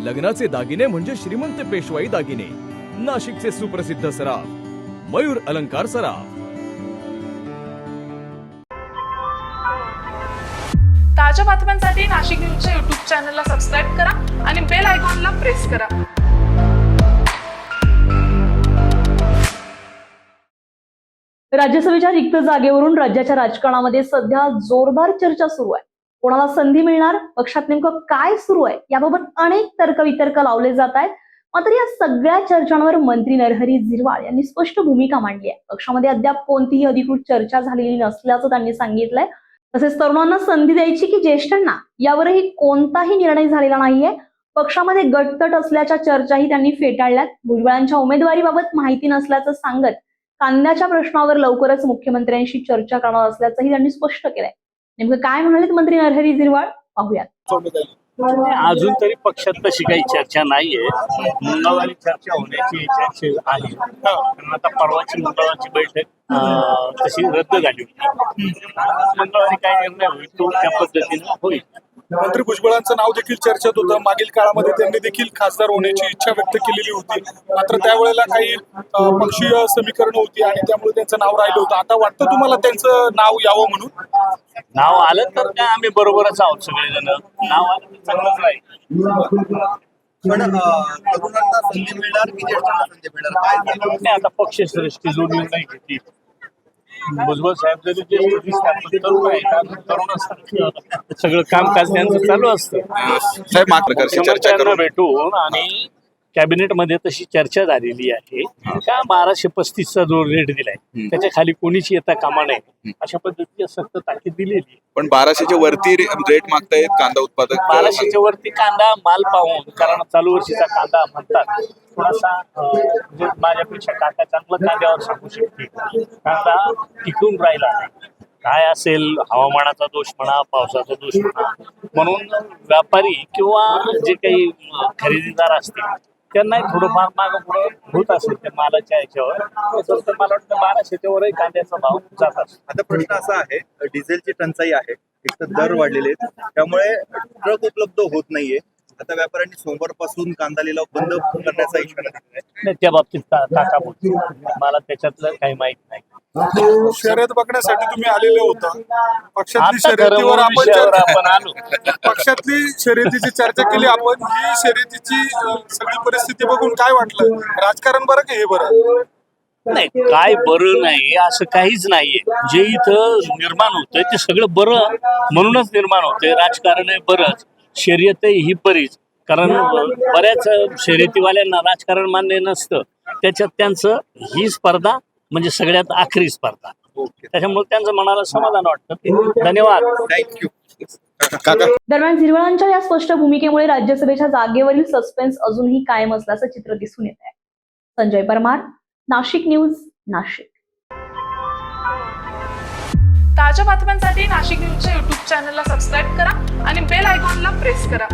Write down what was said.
लग्नाचे दागिने म्हणजे श्रीमंत पेशवाई दागिने, नाशिकचे सुप्रसिद्ध सराफ मयूर अलंकार सराफ। ताज्या बातम्यांसाठी नाशिक न्यूजच्या YouTube चॅनलला सबस्क्राईब करा आणि बेल आयकॉनला प्रेस करा। राज्यसभेच्या रिक्त जागेवरून राज्याच्या राजकारणामध्ये सध्या जोरदार चर्चा सुरू आहे। कोणाला संधी मिळणार, पक्षात नेमकं काय सुरू आहे याबाबत अनेक तर्कवितर्क लावले जात आहेत। मात्र या सगळ्या चर्चांवर मंत्री नरहरी झिरवाळ यांनी स्पष्ट भूमिका मांडली आहे। पक्षामध्ये अद्याप कोणतीही अधिकृत चर्चा झालेली नसल्याचं त्यांनी सांगितलंय। तसेच तरुणांना संधी द्यायची की ज्येष्ठांना यावरही कोणताही निर्णय झालेला नाहीये। पक्षामध्ये गटतट असल्याच्या चर्चाही त्यांनी फेटाळल्यात। भुजबळांच्या उमेदवारीबाबत माहिती नसल्याचं सांगत कांद्याच्या प्रश्नावर लवकरच मुख्यमंत्र्यांशी चर्चा करणार असल्याचंही त्यांनी स्पष्ट केलंय। नेमकं काय म्हणालेत मंत्री नरहरी झिरवाळ पाहूयात। अजून तरी पक्षात तशी काही चर्चा नाहीये। मंगळवारी चर्चा होण्याची चर्चा आहे, कारण आता परवाची मंगळवारची बैठक तशी रद्द झाली होती। मंगळवारी काय निर्णय होईल तो त्या पद्धतीने होईल। मंत्री भुजबळांचं नाव देखील चर्चेत होतं। मागील काळामध्ये त्यांनी देखील खासदार होण्याची इच्छा व्यक्त केलेली होती, मात्र त्यावेळेला काही पक्षीय समीकरण होती आणि त्यामुळे त्यांचं नाव राहिलं होतं। आता वाटतं तुम्हाला त्यांचं नाव यावं म्हणून? नाव आलं तर काय आम्ही बरोबरच आहोत सगळेजण, नाव आलं तर चांगलंच राहील। पण तरुणांना संधी मिळणार की ज्येष्ठांना संधी मिळणार काय नाही, आता पक्षश्रेष्ठी जो निर्णय घेतली भुजबळ साहेब जरी ज्येष्ठ दिसतात तरुण आहेत, तरुण सगळं कामकाज त्यांचं चालू असतं। साहेब प्रकारची चर्चा त्यांना भेटून आणि कॅबिनेटमध्ये तशी चर्चा झालेली आहे का 1235चा जो रेट दिलाय त्याच्या खाली कोणीच येता कामा नये अशा पद्धतीची सक्त ताकीद दिलेली। पण 1200च्या वरती रेट मागतायत कांदा उत्पादक। 1200च्या वरती कांदा माल पाहून, कारण चालू वर्षीचा कांदा म्हणतात थोडासा म्हणजे माझ्यापेक्षा काका चांगलं कांद्यावर सांगू शकते, कांदा टिकून राहिला नाही। काय असेल, हवामानाचा दोष म्हणा, पावसाचा दोष म्हणा, म्हणून व्यापारी किंवा जे काही खरेदीदार असतील त्यांना थोडंफार मागं पुढे होत असेल त्या मालाच्या ह्याच्यावर, तर मला वाटतं 1200च्या वरही कांद्याचा भाव जात असतो। आता प्रश्न असा आहे, डिझेलची टंचाई आहे, एक तर दर वाढलेले आहेत, त्यामुळे ट्रक उपलब्ध होत नाहीये। आता व्यापाऱ्यांनी सोमवारपासून कांदा लिलाव बंद करण्याचा इशारा दिला आहे। त्या बाबतीत काका बोलतो, मला त्याच्यातलं काही माहित नाही। शर्यत बघण्यासाठी तुम्ही आलेले होता, पक्षातली आता शर्यतीवर आपण आलो। पक्षातली शर्यतीची चर्चा केली आपण। ही शर्यतीची सगळी परिस्थिती बघून काय वाटलं? राजकारण बरं की हे बरं? नाही, काय बरं नाही असं काहीच नाहीये। जे इथं निर्माण होतंय ते सगळं बरं म्हणूनच निर्माण होतंय। राजकारण आहे बरंच, शर्यत ही बरीच, कारण बऱ्याच शर्यतीवाल्यांना राजकारण मान्य नसतं, त्याच्यात त्यांचं ही स्पर्धा म्हणजे सगळ्यात आखरी स्पर्धा, त्याच्यामुळे त्यांचं मनाला समाधान वाटतं। धन्यवाद, थँक्यू। दरम्यान झिरवाळांच्या या स्पष्ट भूमिकेमुळे राज्यसभेच्या जागेवरील सस्पेन्स अजूनही कायम असल्याचं चित्र दिसून येत आहे। संजय परमार, नाशिक न्यूज, नाशिक। ताज्या बातम्यांसाठी नाशिक न्यूजच्या YouTube चॅनलला सबस्क्राईब करा आणि बेल आयकॉनला प्रेस करा।